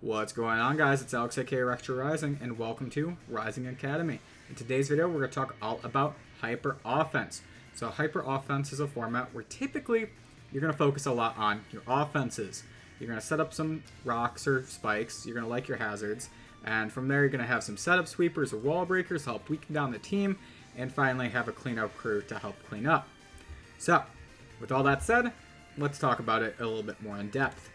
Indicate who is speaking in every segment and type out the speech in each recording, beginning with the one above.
Speaker 1: What's going on, guys? It's Alex, aka RetroRising, and welcome to Rising Academy. In today's video, we're going to talk all about hyper offense. So hyper offense is a format where typically you're going to focus a lot on your offenses. You're going to set up some rocks or spikes, you're going to like your hazards, and from there you're going to have some setup sweepers or wall breakers to help weaken down the team, and finally have a cleanup crew to help clean up. So, with all that said, let's talk about it a little bit more in depth.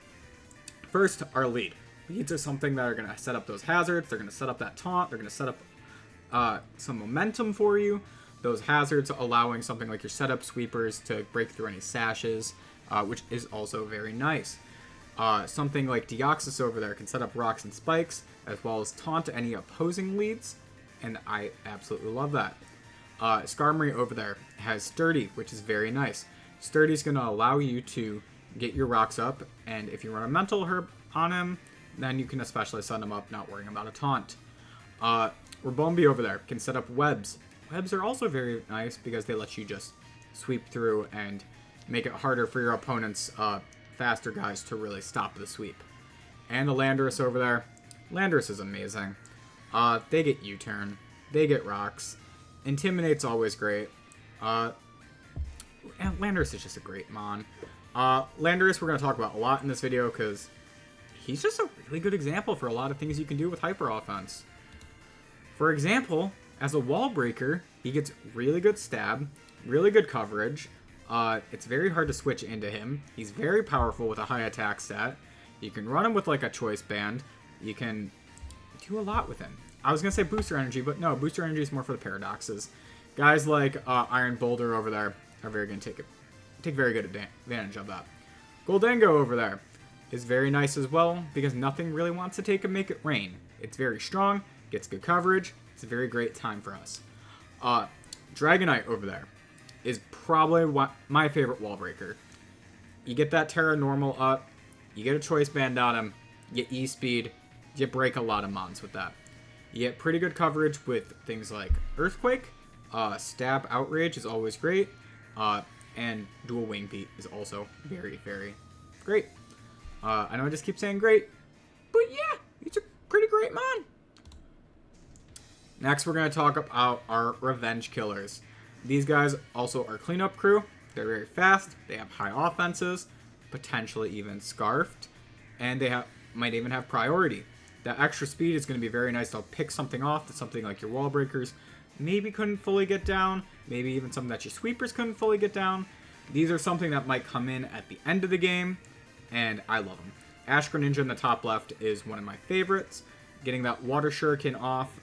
Speaker 1: First, our lead. Leads are something that are going to set up those hazards, they're going to set up that taunt, they're going to set up some momentum for you. Those hazards allowing something like your setup sweepers to break through any sashes, which is also very nice. Something like Deoxys over there can set up rocks and spikes, as well as taunt any opposing leads, and I absolutely love that. Skarmory over there has Sturdy, which is very nice. Sturdy is going to allow you to get your rocks up, and if you run a Mental Herb on him, then you can especially set him up not worrying about a taunt. Rabombi over there can set up webs. Webs are also very nice because they let you just sweep through and make it harder for your opponent's faster guys to really stop the sweep. And the Landorus over there. Landorus is amazing. They get U-turn. They get rocks. Intimidate's always great. And Landorus is just a great mon. Landorus we're going to talk about a lot in this video because he's just a really good example for a lot of things you can do with hyper offense. For example, as a wall breaker, he gets really good stab, really good coverage. It's very hard to switch into him. He's very powerful with a high attack stat. You can run him with like a choice band. You can do a lot with him. I was going to say booster energy, but no, booster energy is more for the paradoxes. Guys like Iron Boulder over there are very going to take very good advantage of that. Goldango over there is very nice as well because nothing really wants to take and make it rain. It's very strong, gets good coverage. It's a very great time for us. Dragonite over there is probably my favorite wall breaker. You get that Terra Normal up, you get a choice band on him, you get E-Speed, you break a lot of mons with that. You get pretty good coverage with things like Earthquake, Stab Outrage is always great, and Dual Wing Beat is also very, very great. I know I just keep saying great, but yeah, it's a pretty great mon. Next, we're going to talk about our Revenge Killers. These guys also are cleanup crew. They're very fast. They have high offenses, potentially even scarfed, and they might even have priority. That extra speed is going to be very nice to pick something off that something like your wall breakers maybe couldn't fully get down, maybe even something that your sweepers couldn't fully get down. These are something that might come in at the end of the game, and I love them. Ash Greninja in the top left is one of my favorites. Getting that Water Shuriken off,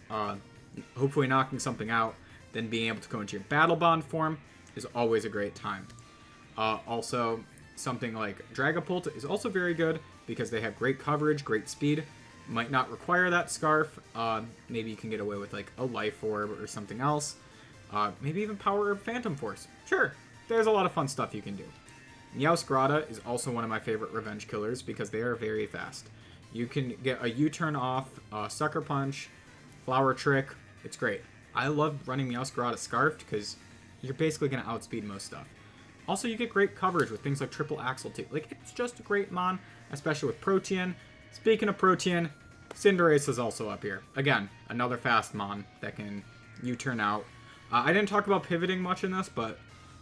Speaker 1: hopefully knocking something out, then being able to go into your Battle Bond form is always a great time. Also, something like Dragapult is also very good because they have great coverage, great speed. Might not require that Scarf. Maybe you can get away with like a Life Orb or something else. Maybe even Power Herb Phantom Force. Sure, there's a lot of fun stuff you can do. Meowscarada is also one of my favorite Revenge Killers because they are very fast. You can get a U-turn off, Sucker Punch, Flower Trick. It's great. I love running Meowscarada Scarfed because you're basically going to outspeed most stuff. Also, you get great coverage with things like Triple Axle too. Like, it's just a great mon, especially with Protean. Speaking of Protean, Cinderace is also up here. Again, another fast mon that can U-turn out. I didn't talk about pivoting much in this, but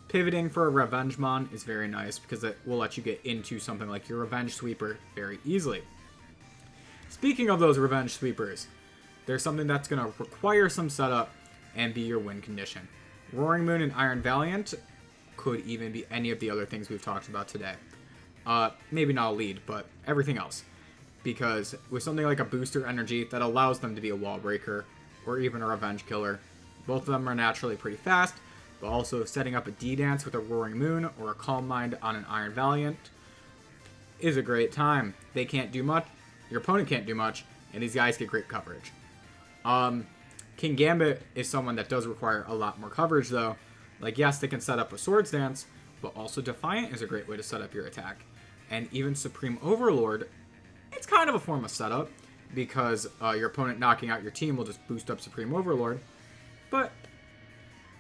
Speaker 1: pivoting for a Revenge mon is very nice because it will let you get into something like your Revenge Sweeper very easily. Speaking of those Revenge Sweepers, there's something that's going to require some setup and be your win condition. Roaring Moon and Iron Valiant could even be any of the other things we've talked about today. Maybe not a lead, but everything else. Because with something like a Booster Energy that allows them to be a wall breaker or even a Revenge Killer, both of them are naturally pretty fast, but also setting up a D-Dance with a Roaring Moon or a Calm Mind on an Iron Valiant is a great time. They can't do much, your opponent can't do much, and these guys get great coverage. King Gambit is someone that does require a lot more coverage though. Like, yes, they can set up a Swords Dance, but also Defiant is a great way to set up your attack. And even Supreme Overlord, it's kind of a form of setup because your opponent knocking out your team will just boost up Supreme Overlord. But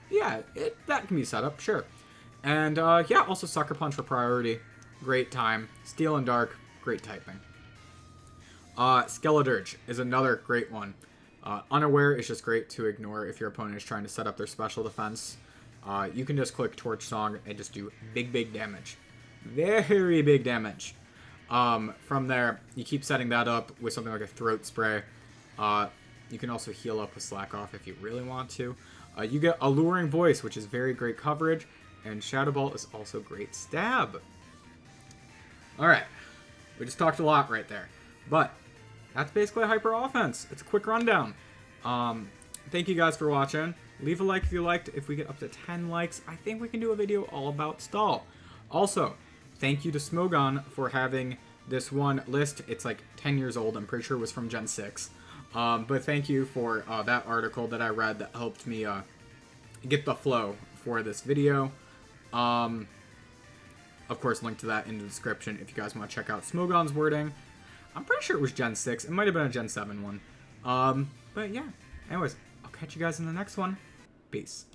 Speaker 1: yeah, that can be set up, sure. And yeah, also Sucker Punch for priority. Great time. Steel and Dark, great typing. Skeledirge is another great one. Unaware is just great to ignore if your opponent is trying to set up their special defense. You can just click Torch Song and just do big damage. Very big damage. From there, you keep setting that up with something like a Throat Spray. You can also heal up with Slack Off if you really want to. You get Alluring Voice, which is very great coverage, and Shadow Ball is also great stab. Alright, we just talked a lot right there, but that's basically Hyper Offense. It's a quick rundown. Thank you guys for watching. Leave a like if you liked. If we get up to 10 likes, I think we can do a video all about Stall. Also, thank you to Smogon for having this one list. It's like 10 years old. I'm pretty sure it was from Gen 6. But thank you for that article that I read that helped me get the flow for this video. Of course, link to that in the description if you guys want to check out Smogon's wording. I'm pretty sure it was Gen 6. It might have been a Gen 7 one. But yeah. Anyways, I'll catch you guys in the next one. Peace.